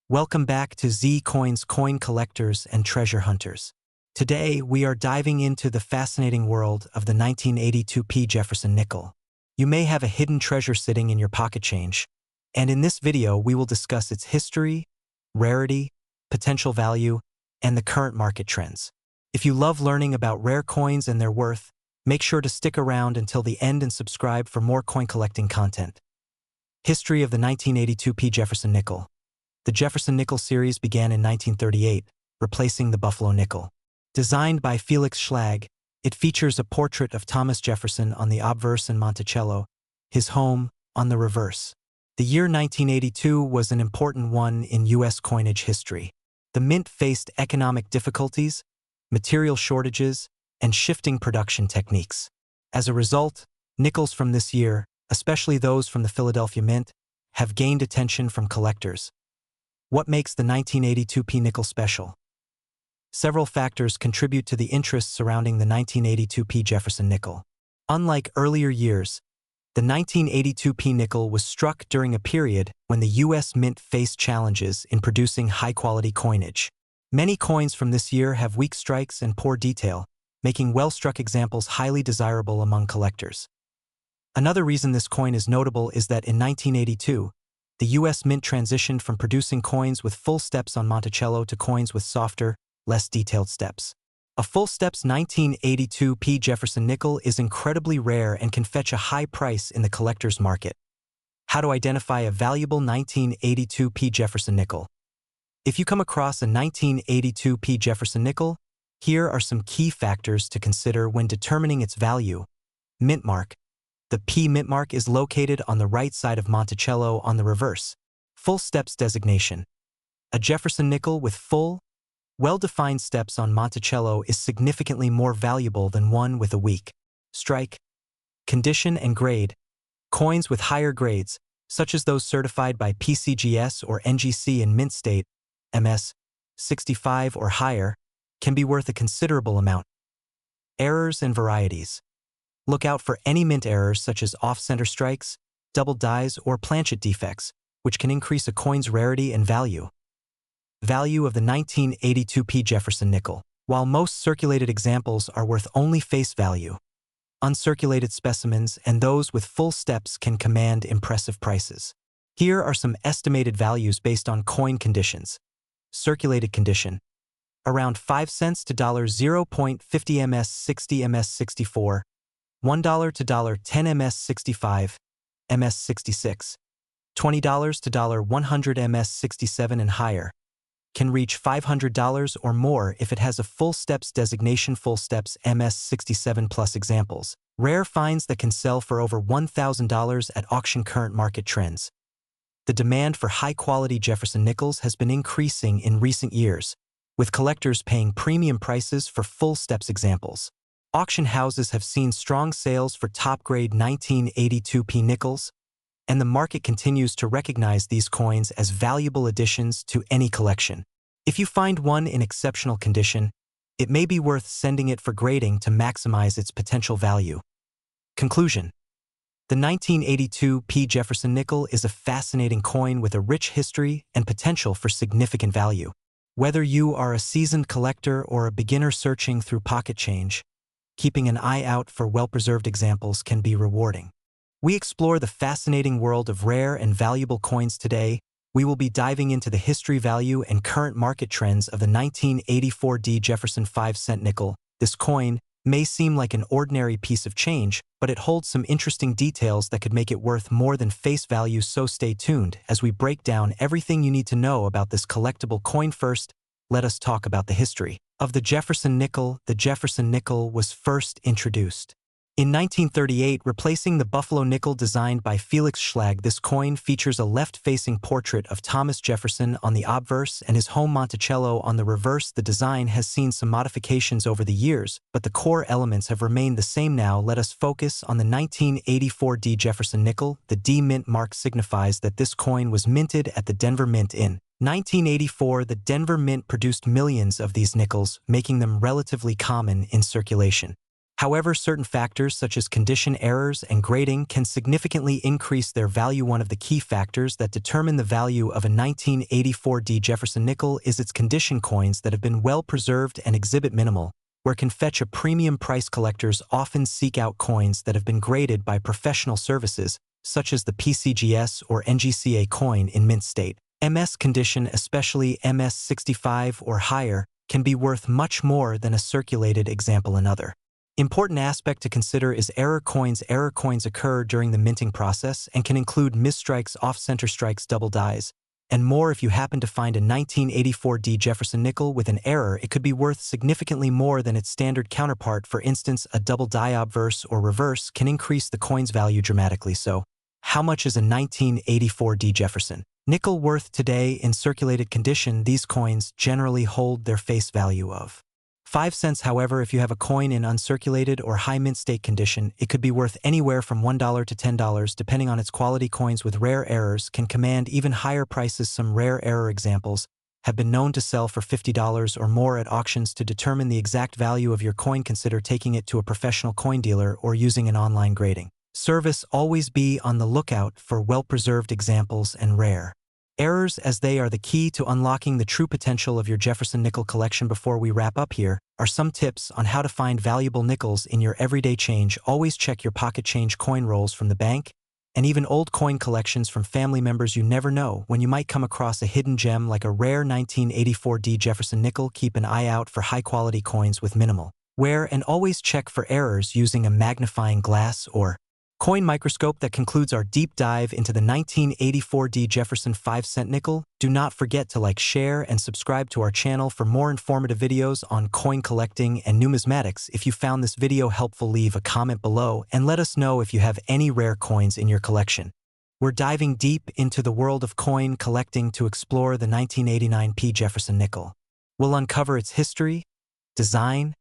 Welcome back to Z Coin's Coin Collectors and Treasure Hunters. Today, we are diving into the fascinating world of the 1982p Jefferson nickel. You may have a hidden treasure sitting in your pocket change, and in this video, we will discuss its history, rarity, potential value, and the current market trends. If you love learning about rare coins and their worth, make sure to stick around until the end and subscribe for more coin collecting content. History of the 1982p Jefferson nickel. The Jefferson nickel series began in 1938, replacing the Buffalo nickel. Designed by Felix Schlag, it features a portrait of Thomas Jefferson on the obverse and Monticello, his home on the reverse. The year 1982 was an important one in U.S. coinage history. The mint faced economic difficulties, material shortages, and shifting production techniques. As a result, nickels from this year, especially those from the Philadelphia Mint, have gained attention from collectors. What makes the 1982p nickel special? Several factors contribute to the interest surrounding the 1982p Jefferson nickel. Unlike earlier years, the 1982p nickel was struck during a period when the U.S. Mint faced challenges in producing high-quality coinage. Many coins from this year have weak strikes and poor detail, making well-struck examples highly desirable among collectors. Another reason this coin is notable is that in 1982, the U.S. Mint transitioned from producing coins with full steps on Monticello to coins with softer, less detailed steps. A full steps 1982p Jefferson nickel is incredibly rare and can fetch a high price in the collector's market. How to identify a valuable 1982p Jefferson nickel? If you come across a 1982p Jefferson nickel, here are some key factors to consider when determining its value. Mint mark. The P mint mark is located on the right side of Monticello on the reverse. Full steps designation. A Jefferson nickel with full, well-defined steps on Monticello is significantly more valuable than one with a weak strike. Condition and grade. Coins with higher grades, such as those certified by PCGS or NGC in mint state, MS 65 or higher, can be worth a considerable amount. Errors and varieties. Look out for any mint errors such as off-center strikes, double dies, or planchet defects, which can increase a coin's rarity and value. Value of the 1982p Jefferson nickel. While most circulated examples are worth only face value, uncirculated specimens and those with full steps can command impressive prices. Here are some estimated values based on coin conditions. Circulated condition. Around 5 cents to $0.50 ms 60 ms 64, $1 to $10 ms 65, ms 66, $20 to $100 ms 67 and higher. Can reach $500 or more if it has a full steps designation. Full steps ms 67 plus examples. Rare finds that can sell for over $1,000 at auction. Current market trends. The demand for high-quality Jefferson nickels has been increasing in recent years, with collectors paying premium prices for full steps examples. Auction houses have seen strong sales for top-grade 1982p nickels, and the market continues to recognize these coins as valuable additions to any collection. If you find one in exceptional condition, it may be worth sending it for grading to maximize its potential value. Conclusion. The 1982p Jefferson nickel is a fascinating coin with a rich history and potential for significant value. Whether you are a seasoned collector or a beginner searching through pocket change, keeping an eye out for well-preserved examples can be rewarding. We explore the fascinating world of rare and valuable coins today. We will be diving into the history, value, and current market trends of the 1984D Jefferson 5-cent nickel. This coin may seem like an ordinary piece of change, but it holds some interesting details that could make it worth more than face value. So stay tuned as we break down everything you need to know about this collectible coin. First, let us talk about the history of the Jefferson nickel. The Jefferson nickel was first introduced in 1938, replacing the Buffalo nickel designed by Felix Schlag. This coin features a left-facing portrait of Thomas Jefferson on the obverse and his home Monticello on the reverse. The design has seen some modifications over the years, but the core elements have remained the same. Now let us focus on the 1984D Jefferson nickel. The D mint mark signifies that this coin was minted at the Denver Mint in 1984. The Denver Mint produced millions of these nickels, making them relatively common in circulation. However, certain factors such as condition errors and grading can significantly increase their value. One of the key factors that determine the value of a 1984 D. Jefferson nickel is its condition. Coins that have been well preserved and exhibit minimal wear can fetch a premium price. Collectors often seek out coins that have been graded by professional services, such as the PCGS or NGCA coin in mint state. MS condition, especially MS65 or higher, can be worth much more than a circulated example. Another important aspect to consider is error coins. Error coins occur during the minting process and can include misstrikes, off-center strikes, double dies, and more. If you happen to find a 1984 D. Jefferson nickel with an error, it could be worth significantly more than its standard counterpart. For instance, a double die obverse or reverse can increase the coin's value dramatically. So, how much is a 1984 D. Jefferson nickel worth today in circulated condition? These coins generally hold their face value of 5 cents. However, if you have a coin in uncirculated or high mint state condition, it could be worth anywhere from $1 to $10 depending on its quality. Coins with rare errors can command even higher prices. Some rare error examples have been known to sell for $50 or more at auctions. To determine the exact value of your coin, consider taking it to a professional coin dealer or using an online grading service. Always be on the lookout for well-preserved examples and rare errors, as they are the key to unlocking the true potential of your Jefferson nickel collection. Before we wrap up, here are some tips on how to find valuable nickels in your everyday change. Always check your pocket change, coin rolls from the bank, and even old coin collections from family members. You never know when you might come across a hidden gem like a rare 1984 D. Jefferson nickel. Keep an eye out for high-quality coins with minimal wear, and always check for errors using a magnifying glass or coin microscope. That concludes our deep dive into the 1984 D. Jefferson 5-cent nickel. Do not forget to like, share, and subscribe to our channel for more informative videos on coin collecting and numismatics. If you found this video helpful, leave a comment below and let us know if you have any rare coins in your collection. We're diving deep into the world of coin collecting to explore the 1989 P. Jefferson nickel. We'll uncover its history, design,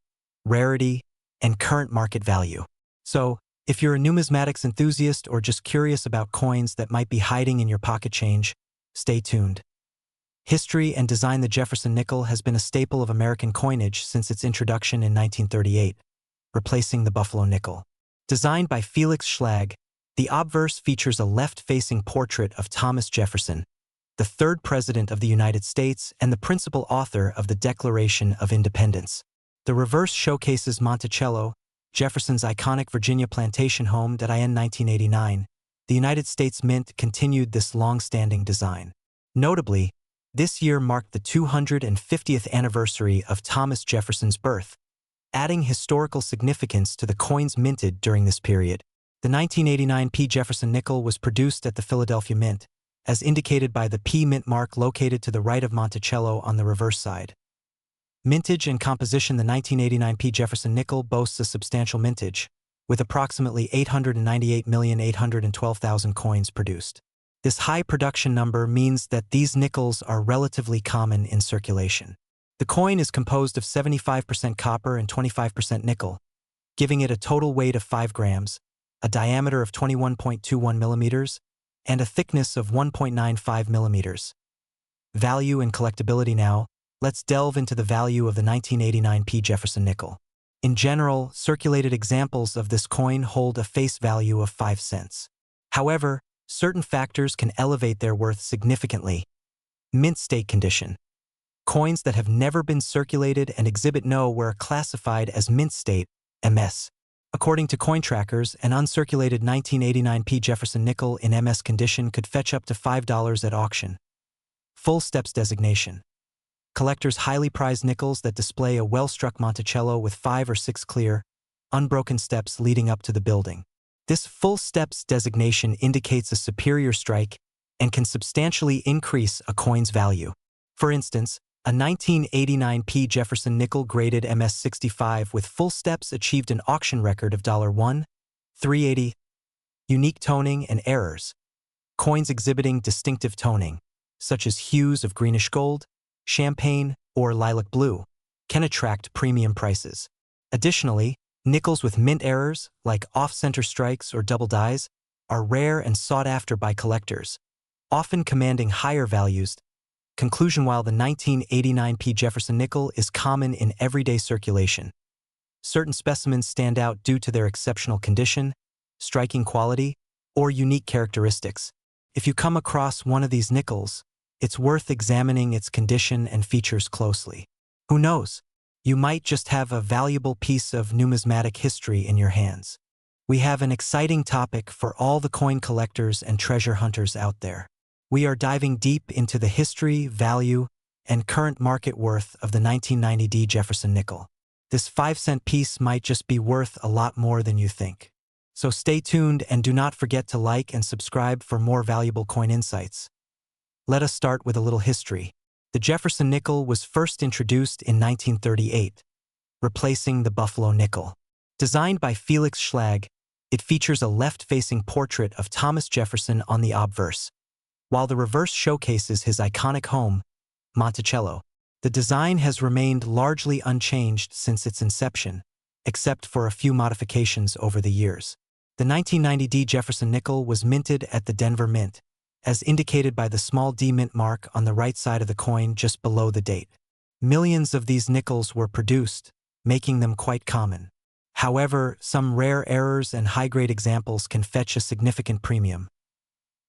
rarity, and current market value. So, if you're a numismatics enthusiast or just curious about coins that might be hiding in your pocket change, stay tuned. History and design. The Jefferson nickel has been a staple of American coinage since its introduction in 1938, replacing the Buffalo nickel. Designed by Felix Schlag, the obverse features a left-facing portrait of Thomas Jefferson, the third president of the United States and the principal author of the Declaration of Independence. The reverse showcases Monticello, Jefferson's iconic Virginia plantation home. In 1989, the United States Mint continued this long-standing design. Notably, this year marked the 250th anniversary of Thomas Jefferson's birth, adding historical significance to the coins minted during this period. The 1989 P. Jefferson nickel was produced at the Philadelphia Mint, as indicated by the P Mint mark located to the right of Monticello on the reverse side. Mintage and composition. The 1989 P. Jefferson nickel boasts a substantial mintage, with approximately 898,812,000 coins produced. This high production number means that these nickels are relatively common in circulation. The coin is composed of 75% copper and 25% nickel, giving it a total weight of 5 grams, a diameter of 21.21 millimeters, and a thickness of 1.95 millimeters. Value and collectability. Now, let's delve into the value of the 1989 P. Jefferson nickel. In general, circulated examples of this coin hold a face value of 5 cents. However, certain factors can elevate their worth significantly. Mint state condition. Coins that have never been circulated and exhibit no wear are classified as mint state, MS. According to coin trackers, an uncirculated 1989 P. Jefferson nickel in MS condition could fetch up to $5 at auction. Full steps designation. Collectors highly prize nickels that display a well-struck Monticello with 5 or 6 clear, unbroken steps leading up to the building. This full steps designation indicates a superior strike and can substantially increase a coin's value. For instance, a 1989 P. Jefferson nickel graded MS65 with full steps achieved an auction record of $1,380. Unique toning and errors. Coins exhibiting distinctive toning, such as hues of greenish gold, champagne, or lilac blue, can attract premium prices. Additionally, nickels with mint errors, like off-center strikes or double dies, are rare and sought after by collectors, often commanding higher values. Conclusion. While the 1989 P. Jefferson nickel is common in everyday circulation, Certain specimens stand out due to their exceptional condition, striking quality, or unique characteristics. If you come across one of these nickels, it's worth examining its condition and features closely. Who knows? You might just have a valuable piece of numismatic history in your hands. We have an exciting topic for all the coin collectors and treasure hunters out there. We are diving deep into the history, value, and current market worth of the 1990 Jefferson nickel. This 5-cent piece might just be worth a lot more than you think. So stay tuned and do not forget to like and subscribe for more valuable coin insights. Let us start with a little history. The Jefferson nickel was first introduced in 1938, replacing the Buffalo nickel. Designed by Felix Schlag, it features a left-facing portrait of Thomas Jefferson on the obverse, while the reverse showcases his iconic home, Monticello. The design has remained largely unchanged since its inception, except for a few modifications over the years. The 1990 D Jefferson nickel was minted at the Denver Mint, as indicated by the small D mint mark on the right side of the coin just below the date. Millions of these nickels were produced, making them quite common. However, some rare errors and high-grade examples can fetch a significant premium.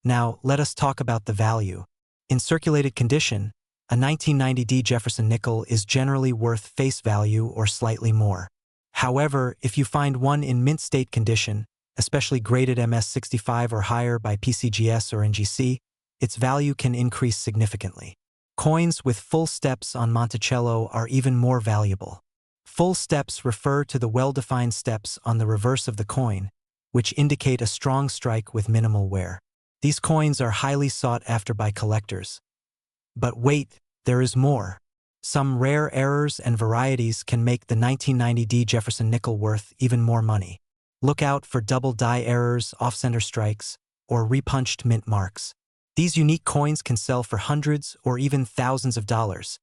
Now, let us talk about the value. In circulated condition, a 1990 D Jefferson nickel is generally worth face value or slightly more. However, if you find one in mint state condition, especially graded MS65 or higher by PCGS or NGC, its value can increase significantly. Coins with full steps on Monticello are even more valuable. Full steps refer to the well-defined steps on the reverse of the coin, which indicate a strong strike with minimal wear. These coins are highly sought after by collectors. But wait, there is more. Some rare errors and varieties can make the 1990 D Jefferson nickel worth even more money. Look out for double die errors, off-center strikes, or repunched mint marks. These unique coins can sell for hundreds or even thousands of dollars,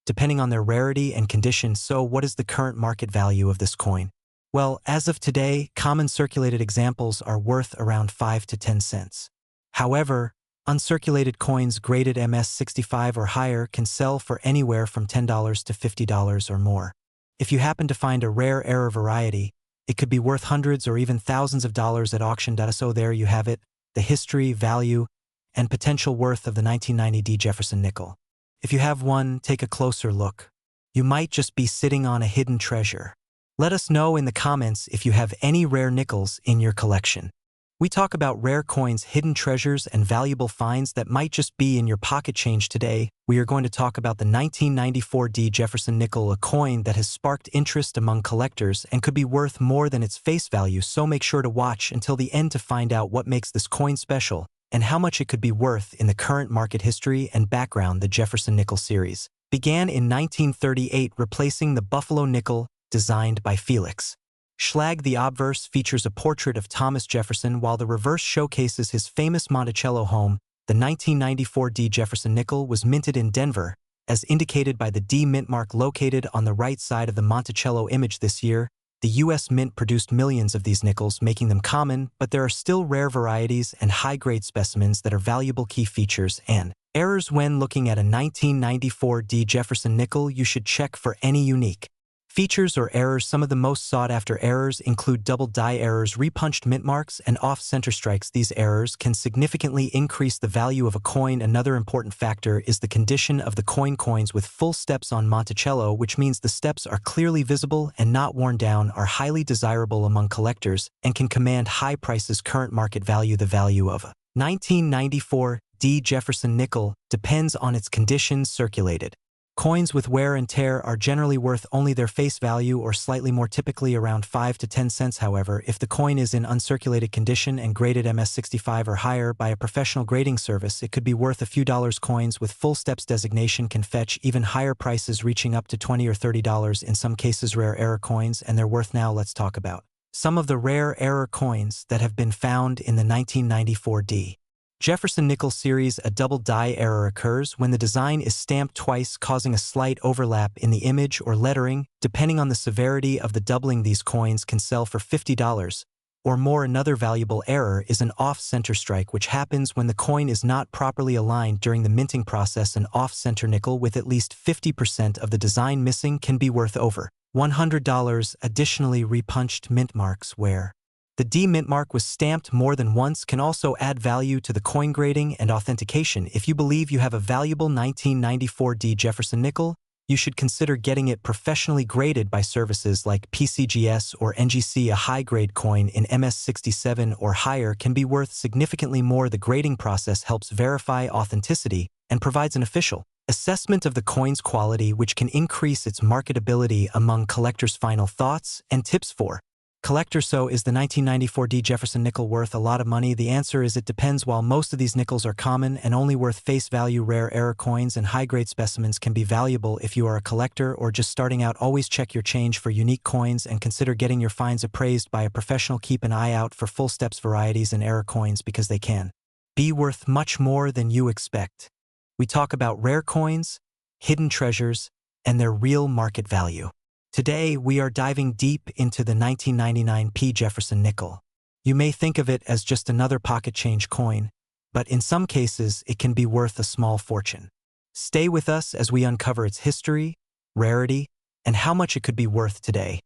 depending on their rarity and condition. So what is the current market value of this coin? Well, as of today, common circulated examples are worth around 5 to 10 cents. However, uncirculated coins graded MS65 or higher can sell for anywhere from $10 to $50 or more. If you happen to find a rare error variety, it could be worth hundreds or even thousands of dollars at auction. So there you have it, the history, value, and potential worth of the 1990 D Jefferson nickel. If you have one, take a closer look. You might just be sitting on a hidden treasure. Let us know in the comments if you have any rare nickels in your collection. We talk about rare coins, hidden treasures, and valuable finds that might just be in your pocket change. Today, we are going to talk about the 1994 D Jefferson nickel, a coin that has sparked interest among collectors and could be worth more than its face value. So make sure to watch until the end to find out what makes this coin special and how much it could be worth in the current market. History and background. The Jefferson nickel series began in 1938, replacing the Buffalo nickel designed by Felix Schlag. The obverse features a portrait of Thomas Jefferson, while the reverse showcases his famous Monticello home. The 1994 D Jefferson nickel was minted in Denver, as indicated by the D mint mark located on the right side of the Monticello image. This year, the U.S. Mint produced millions of these nickels, making them common, but there are still rare varieties and high-grade specimens that are valuable. Key features and errors. When looking at a 1994 D Jefferson nickel, you should check for any unique features or errors. Some of the most sought-after errors include double die errors, repunched mint marks, and off-center strikes. These errors can significantly increase the value of a coin. Another important factor is the condition of the coin. Coins with full steps on Monticello, which means the steps are clearly visible and not worn down, are highly desirable among collectors and can command high prices. Current market value. The value of a 1994 D Jefferson nickel depends on its condition. Circulated coins with wear and tear are generally worth only their face value or slightly more, typically around 5 to 10 cents. However, if the coin is in uncirculated condition and graded MS65 or higher by a professional grading service, it could be worth a few dollars. Coins with full steps designation can fetch even higher prices, reaching up to $20 or $30 in some cases. Rare error coins and their worth. Now let's talk about some of the rare error coins that have been found in the 1994 D Jefferson nickel series. A double die error occurs when the design is stamped twice, causing a slight overlap in the image or lettering. Depending on the severity of the doubling, these coins can sell for $50 or more. Another valuable error is an off-center strike, which happens when the coin is not properly aligned during the minting process. An off-center nickel with at least 50% of the design missing can be worth over $100 additionally repunched mint marks where the D mint mark was stamped more than once can also add value to the coin grading and authentication. If you believe you have a valuable 1994 D Jefferson nickel, you should consider getting it professionally graded by services like PCGS or NGC. A high-grade coin in MS67 or higher can be worth significantly more. The grading process helps verify authenticity and provides an official assessment of the coin's quality, which can increase its marketability among collectors. Final thoughts and tips for collectors. So, is the 1994 D Jefferson nickel worth a lot of money? The answer is it depends. While most of these nickels are common and only worth face value, rare error coins and high-grade specimens can be valuable if you are a collector or just starting out. Always check your change for unique coins and consider getting your finds appraised by a professional. Keep an eye out for full steps varieties and error coins because they can be worth much more than you expect. We talk about rare coins, hidden treasures, and their real market value. Today, we are diving deep into the 1999 P. Jefferson nickel. You may think of it as just another pocket change coin, but in some cases, it can be worth a small fortune. Stay with us as we uncover its history, rarity, and how much it could be worth today.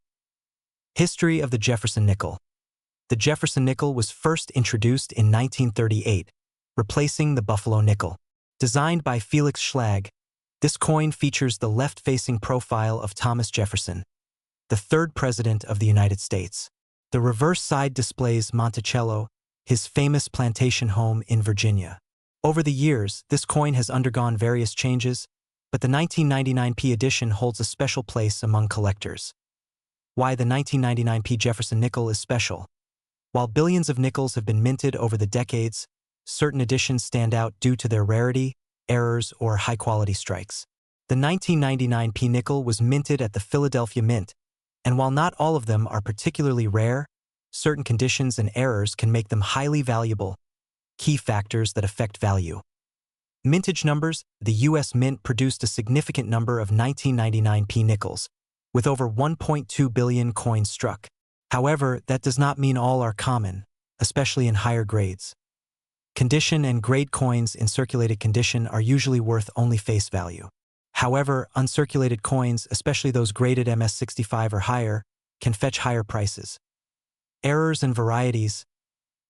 History of the Jefferson nickel. The Jefferson nickel was first introduced in 1938, replacing the Buffalo nickel. Designed by Felix Schlag, this coin features the left-facing profile of Thomas Jefferson, the third president of the United States. The reverse side displays Monticello, his famous plantation home in Virginia. Over the years, this coin has undergone various changes, but the 1999 P edition holds a special place among collectors. Why the 1999 P Jefferson nickel is special. While billions of nickels have been minted over the decades, certain editions stand out due to their rarity, errors, or high-quality strikes. The 1999 P nickel was minted at the Philadelphia Mint, and while not all of them are particularly rare, certain conditions and errors can make them highly valuable. Key factors that affect value. Mintage numbers. The U.S. Mint produced a significant number of 1999 P nickels, with over 1.2 billion coins struck. However, that does not mean all are common, especially in higher grades. Condition and grade coins in circulated condition are usually worth only face value. However, uncirculated coins, especially those graded MS65 or higher, can fetch higher prices. Errors and varieties.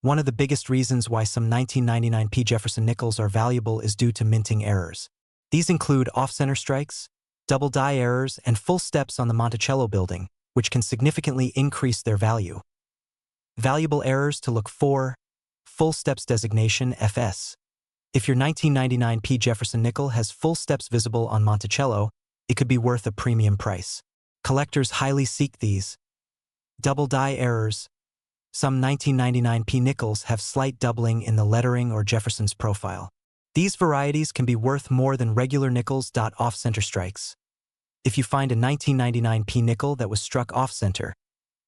One of the biggest reasons why some 1999 P Jefferson nickels are valuable is due to minting errors. These include off-center strikes, double die errors, and full steps on the Monticello building, which can significantly increase their value. Valuable errors to look for. Full steps designation FS. If your 1999 P Jefferson nickel has full steps visible on Monticello, it could be worth a premium price. Collectors highly seek these. Double die errors. Some 1999 P nickels have slight doubling in the lettering or Jefferson's profile. These varieties can be worth more than regular nickels. Off-center strikes. If you find a 1999 P nickel that was struck off-center,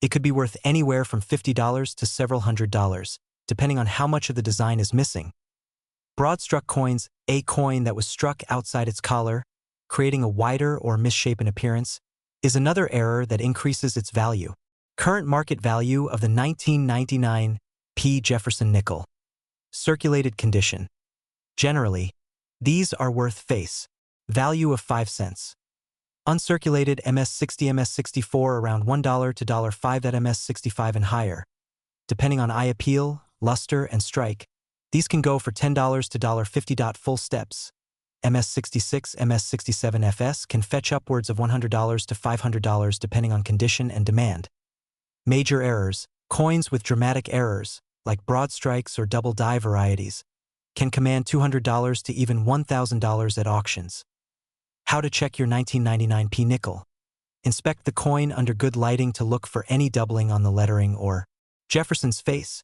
it could be worth anywhere from $50 to several $100s, depending on how much of the design is missing. Broad-struck coins. A coin that was struck outside its collar, creating a wider or misshapen appearance, is another error that increases its value. Current market value of the 1999 P Jefferson nickel. Circulated condition. Generally, these are worth face value of 5 cents. Uncirculated MS60, MS64 around $1 to $5 at MS65 and higher. Depending on eye appeal, luster, and strike, these can go for $10 to $50. Full steps. MS66, MS67 FS can fetch upwards of $100 to $500 depending on condition and demand. Major errors. Coins with dramatic errors, like broad strikes or double die varieties, can command $200 to even $1,000 at auctions. How to check your 1999 P nickel. Inspect the coin under good lighting to look for any doubling on the lettering or Jefferson's face.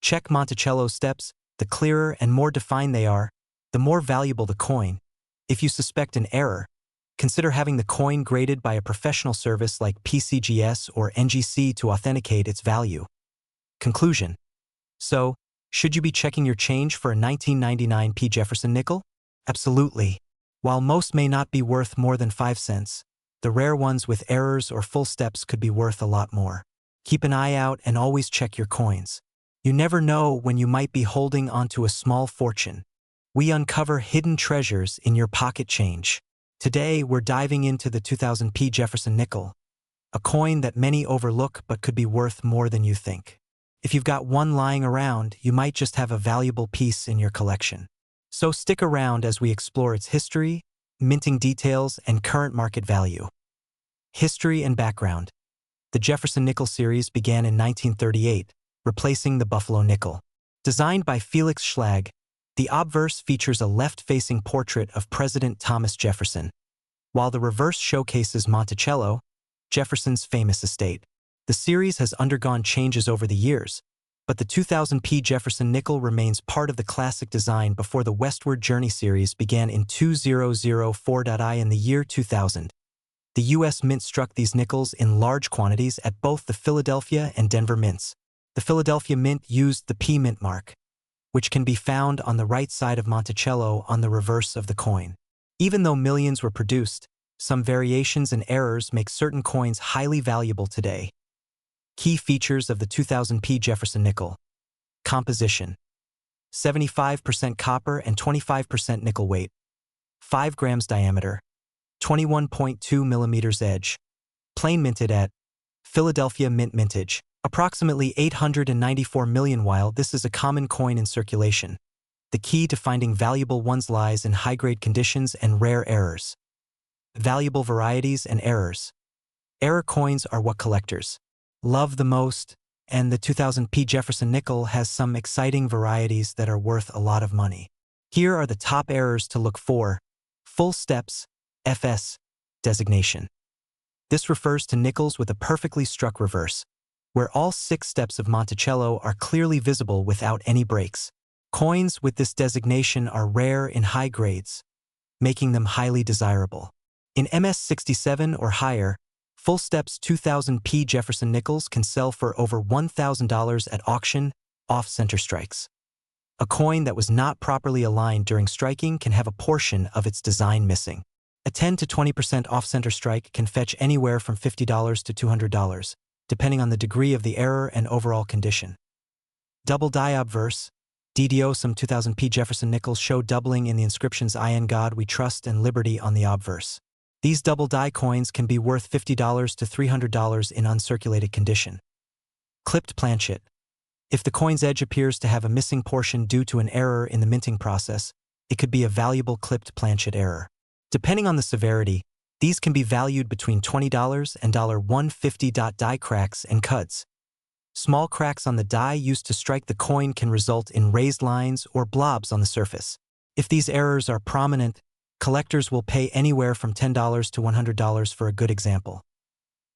Check Monticello steps. The clearer and more defined they are, the more valuable the coin. If you suspect an error, consider having the coin graded by a professional service like PCGS or NGC to authenticate its value. Conclusion. So, should you be checking your change for a 1999 P Jefferson nickel? Absolutely. While most may not be worth more than 5 cents, the rare ones with errors or full steps could be worth a lot more. Keep an eye out and always check your coins. You never know when you might be holding onto a small fortune. We uncover hidden treasures in your pocket change. Today, we're diving into the 2000 P Jefferson nickel. a coin that many overlook but could be worth more than you think. If you've got one lying around, you might just have a valuable piece in your collection. So stick around as we explore its history, minting details, and current market value. History and background. The Jefferson nickel series began in 1938, replacing the Buffalo nickel. Designed by Felix Schlag, the obverse features a left-facing portrait of President Thomas Jefferson, while the reverse showcases Monticello, Jefferson's famous estate. The series has undergone changes over the years, but the 2000p Jefferson nickel remains part of the classic design before the Westward Journey series began in 2004. In the year 2000. The U.S. Mint struck these nickels in large quantities at both the Philadelphia and Denver mints. The Philadelphia Mint used the P Mint mark, which can be found on the right side of Monticello on the reverse of the coin. Even though millions were produced, some variations and errors make certain coins highly valuable today. Key features of the 2000p Jefferson nickel. Composition: 75% copper and 25% nickel weight. 5 grams diameter. 21.2 millimeters edge. Plain minted at Philadelphia Mint mintage. Approximately 894 million. While this is a common coin in circulation, the key to finding valuable ones lies in high-grade conditions and rare errors. Valuable varieties and errors. Error coins are what collectors love the most, and the 2000p Jefferson nickel has some exciting varieties that are worth a lot of money. Here are the top errors to look for. Full steps, FS, designation. This refers to nickels with a perfectly struck reverse, where all 6 steps of Monticello are clearly visible without any breaks. Coins with this designation are rare in high grades, making them highly desirable. In MS67 or higher, full steps 2000p Jefferson nickels can sell for over $1,000 at auction, off-center strikes. A coin that was not properly aligned during striking can have a portion of its design missing. A 10 to 20% off-center strike can fetch anywhere from $50 to $200, depending on the degree of the error and overall condition. Double die obverse, DDO. Some 2000p Jefferson nickels show doubling in the inscriptions "I in God We Trust" and "Liberty" on the obverse. These double die coins can be worth $50 to $300 in uncirculated condition. Clipped planchet. If the coin's edge appears to have a missing portion due to an error in the minting process, it could be a valuable clipped planchet error. Depending on the severity, these can be valued between $20 and $150. Die cracks and cuts. Small cracks on the die used to strike the coin can result in raised lines or blobs on the surface. If these errors are prominent, collectors will pay anywhere from $10 to $100 for a good example.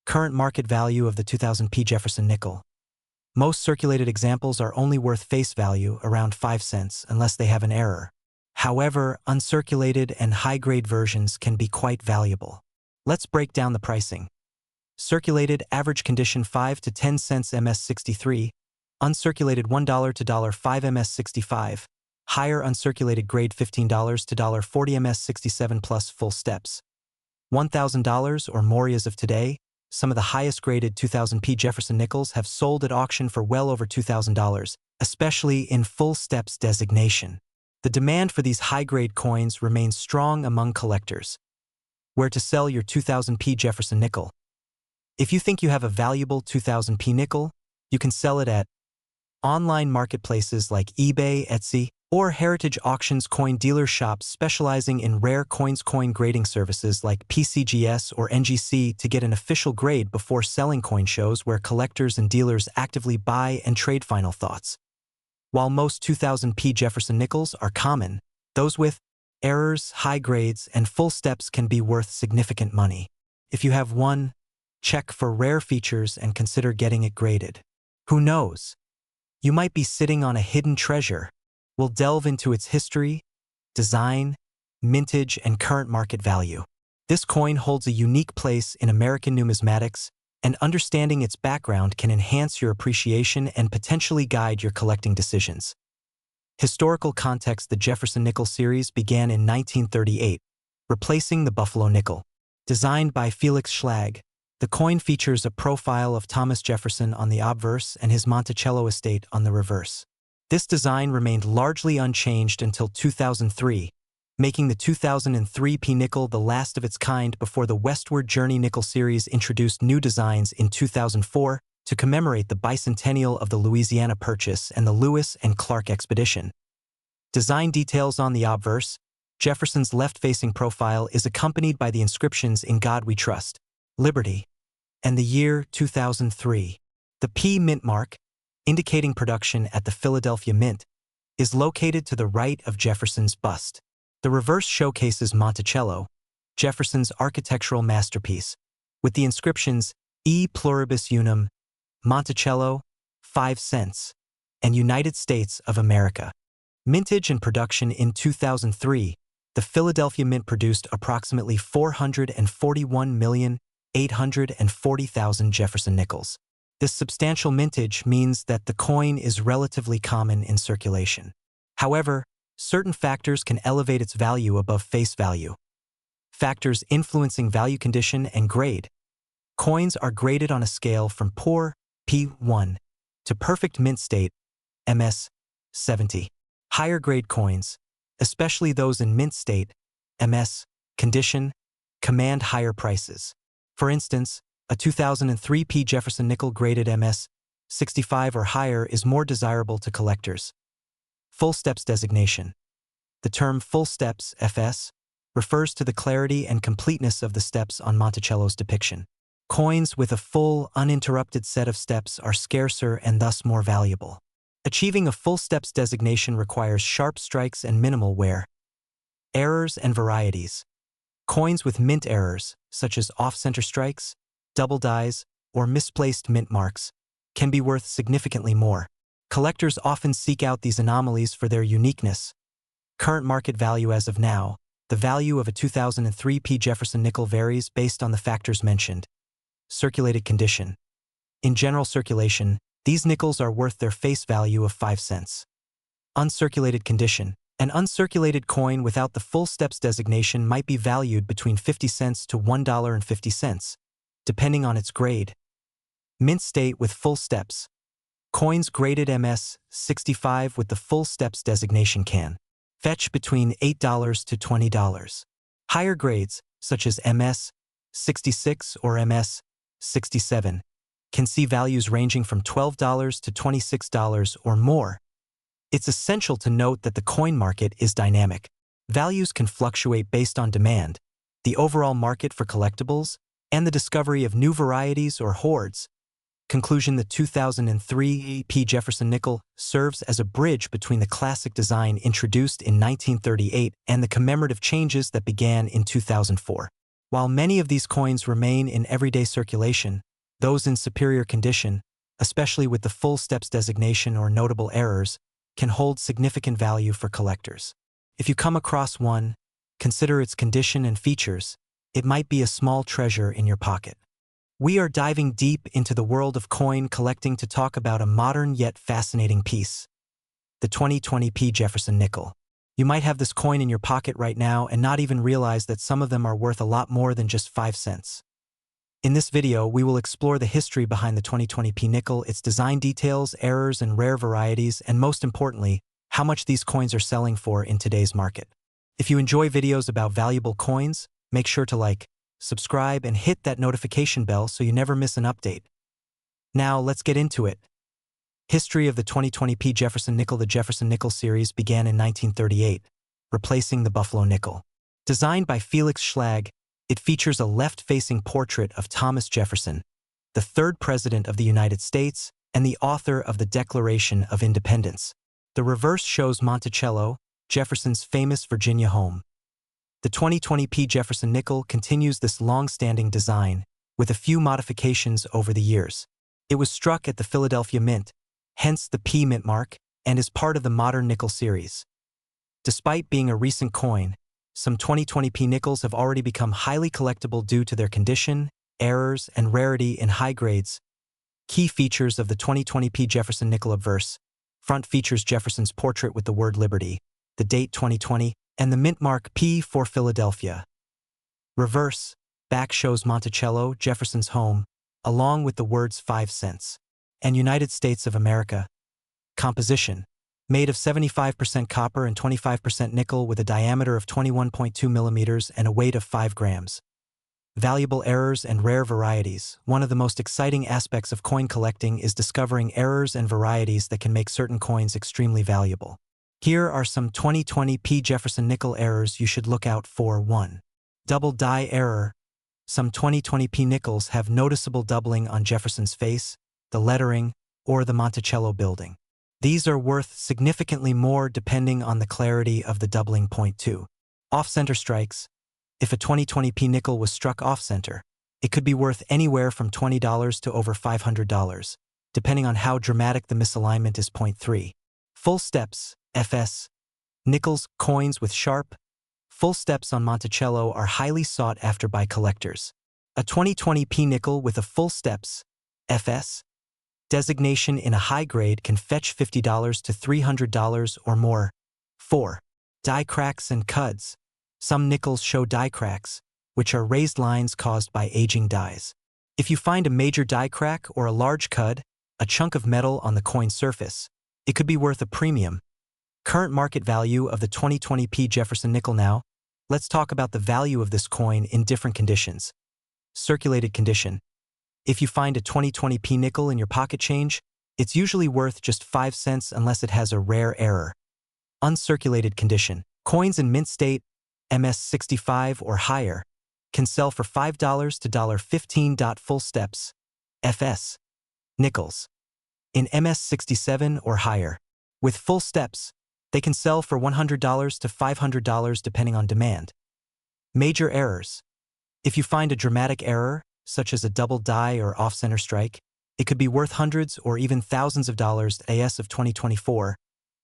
Current market value of the 2000p Jefferson nickel. Most circulated examples are only worth face value, around 5 cents, unless they have an error. However, uncirculated and high-grade versions can be quite valuable. Let's break down the pricing. Circulated, average condition 5 to 10 cents MS63, uncirculated $1 to $5 MS65, higher uncirculated grade $15 to $40 MS67 plus full steps. $1,000 or more. As of today, some of the highest graded 2000p Jefferson nickels have sold at auction for well over $2,000, especially in full steps designation. The demand for these high-grade coins remains strong among collectors. Where to sell your 2000p Jefferson nickel? If you think you have a valuable 2000p nickel, you can sell it at online marketplaces like eBay, Etsy, or heritage auctions. Coin dealer shops specializing in rare coins. Coin grading services like PCGS or NGC to get an official grade before selling. Coin shows where collectors and dealers actively buy and trade. Final thoughts. While most 2000p Jefferson nickels are common, those with errors, high grades, and full steps can be worth significant money. If you have one, check for rare features and consider getting it graded. Who knows? You might be sitting on a hidden treasure. We'll delve into its history, design, mintage, and current market value. This coin holds a unique place in American numismatics, and understanding its background can enhance your appreciation and potentially guide your collecting decisions. Historical context. The Jefferson nickel series began in 1938, replacing the Buffalo nickel. Designed by Felix Schlag, the coin features a profile of Thomas Jefferson on the obverse and his Monticello estate on the reverse. This design remained largely unchanged until 2003, making the 2003 P nickel the last of its kind before the Westward Journey nickel series introduced new designs in 2004 to commemorate the bicentennial of the Louisiana Purchase and the Lewis and Clark expedition. Design details on the obverse. Jefferson's left-facing profile is accompanied by the inscriptions "In God We Trust," "Liberty," and the year 2003. The P mint mark, indicating production at the Philadelphia Mint, is located to the right of Jefferson's bust. The reverse showcases Monticello, Jefferson's architectural masterpiece, with the inscriptions E pluribus unum, Monticello, 5 cents, and United States of America. Mintage and production in 2003, the Philadelphia Mint produced approximately 441,840,000 Jefferson nickels. This substantial mintage means that the coin is relatively common in circulation. However, certain factors can elevate its value above face value. Factors influencing value condition and grade. Coins are graded on a scale from poor, P1, to perfect mint state, MS 70. Higher grade coins, especially those in mint state, MS condition, command higher prices. For instance, a 2003 P Jefferson nickel graded MS 65 or higher is more desirable to collectors. Full steps designation. The term full steps, FS, refers to the clarity and completeness of the steps on Monticello's depiction. Coins with a full, uninterrupted set of steps are scarcer and thus more valuable. Achieving a full steps designation requires sharp strikes and minimal wear. Errors and varieties. Coins with mint errors, such as off-center strikes, double dies, or misplaced mint marks, can be worth significantly more. Collectors often seek out these anomalies for their uniqueness. Current market value as of now. The value of a 2003 P Jefferson nickel varies based on the factors mentioned. Circulated condition. In general circulation, these nickels are worth their face value of 5 cents. Uncirculated condition. An uncirculated coin without the full steps designation might be valued between 50 cents to $1.50, depending on its grade. Mint state with full steps. Coins graded MS 65 with the full steps designation can fetch between $8 to $20. Higher grades, such as MS 66 or MS 67, can see values ranging from $12 to $26 or more. It's essential to note that the coin market is dynamic. Values can fluctuate based on demand, the overall market for collectibles, and the discovery of new varieties or hoards. Conclusion: the 2003 P Jefferson nickel serves as a bridge between the classic design introduced in 1938 and the commemorative changes that began in 2004. While many of these coins remain in everyday circulation, those in superior condition, especially with the full steps designation or notable errors, can hold significant value for collectors. If you come across one, consider its condition and features. It might be a small treasure in your pocket. We are diving deep into the world of coin collecting to talk about a modern yet fascinating piece: the 2020 P Jefferson nickel. You might have this coin in your pocket right now and not even realize that some of them are worth a lot more than just 5 cents. In this video, we will explore the history behind the 2020 P nickel, its design details, errors, and rare varieties, and most importantly, how much these coins are selling for in today's market. If you enjoy videos about valuable coins, make sure to like, subscribe, and hit that notification bell so you never miss an update. Now, let's get into it. History of the 2020 P Jefferson nickel. The Jefferson nickel series began in 1938, replacing the Buffalo nickel. Designed by Felix Schlag, it features a left-facing portrait of Thomas Jefferson, the third president of the United States and the author of the Declaration of Independence. The reverse shows Monticello, Jefferson's famous Virginia home. The 2020 P Jefferson nickel continues this long-standing design, with a few modifications over the years. It was struck at the Philadelphia Mint, hence the P mint mark, and is part of the modern nickel series. Despite being a recent coin, some 2020 P nickels have already become highly collectible due to their condition, errors, and rarity in high grades. Key features of the 2020 P Jefferson nickel obverse. Front features Jefferson's portrait with the word Liberty, the date 2020, and the mint mark P for Philadelphia. Reverse, back shows Monticello, Jefferson's home, along with the words 5 cents, and United States of America. Composition. Made of 75% copper and 25% nickel with a diameter of 21.2 millimeters and a weight of 5 grams. Valuable errors and rare varieties. One of the most exciting aspects of coin collecting is discovering errors and varieties that can make certain coins extremely valuable. Here are some 2020 P. Jefferson nickel errors you should look out for. 1. Double die error. Some 2020 P nickels have noticeable doubling on Jefferson's face, the lettering, or the Monticello building. These are worth significantly more depending on the clarity of the doubling. Point 2. Off-center strikes. If a 2020 P nickel was struck off-center, it could be worth anywhere from $20 to over $500, depending on how dramatic the misalignment is. Point 3. Full steps, FS. Nickels, coins with sharp, full steps on Monticello are highly sought after by collectors. A 2020 P nickel with a full steps, FS, designation in a high grade can fetch $50 to $300 or more. 4. Die cracks and cuds. Some nickels show die cracks, which are raised lines caused by aging dies. If you find a major die crack or a large cud, a chunk of metal on the coin surface, it could be worth a premium. Current market value of the 2020 P. Jefferson nickel. Now, let's talk about the value of this coin in different conditions. Circulated condition. If you find a 2020 P nickel in your pocket change, it's usually worth just 5 cents unless it has a rare error. Uncirculated condition. Coins in mint state, MS65 or higher, can sell for $5 to $15. Full steps, FS, nickels. In MS67 or higher, with full steps, they can sell for $100 to $500 depending on demand. Major errors. If you find a dramatic error, such as a double die or off-center strike, it could be worth hundreds or even thousands of dollars. AS of 2024,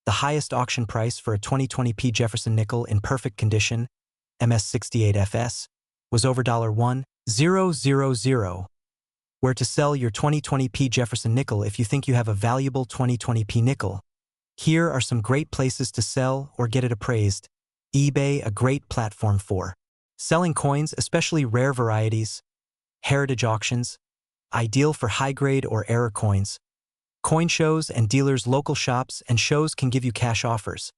the highest auction price for a 2020 P. Jefferson nickel in perfect condition, MS68FS, was over $1,000. Where to sell your 2020 P. Jefferson nickel. If you think you have a valuable 2020 P nickel, here are some great places to sell or get it appraised. eBay, a great platform for selling coins, especially rare varieties. Heritage auctions, ideal for high-grade or error coins. Coin shows and dealers. Local shops and shows can give you cash offers.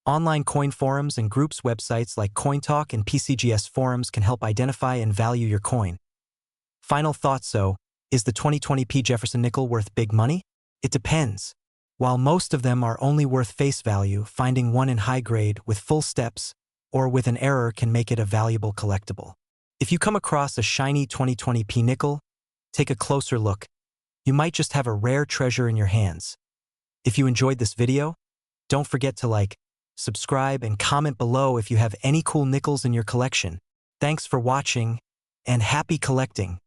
Online coin forums and groups. Websites like CoinTalk and PCGS forums can help identify and value your coin. Final thoughts. So, is the 2020 P. Jefferson nickel worth big money? It depends. While most of them are only worth face value, finding one in high grade with full steps or with an error can make it a valuable collectible. If you come across a shiny 2020 P nickel, take a closer look. You might just have a rare treasure in your hands. If you enjoyed this video, don't forget to like, subscribe, and comment below if you have any cool nickels in your collection. Thanks for watching, and happy collecting!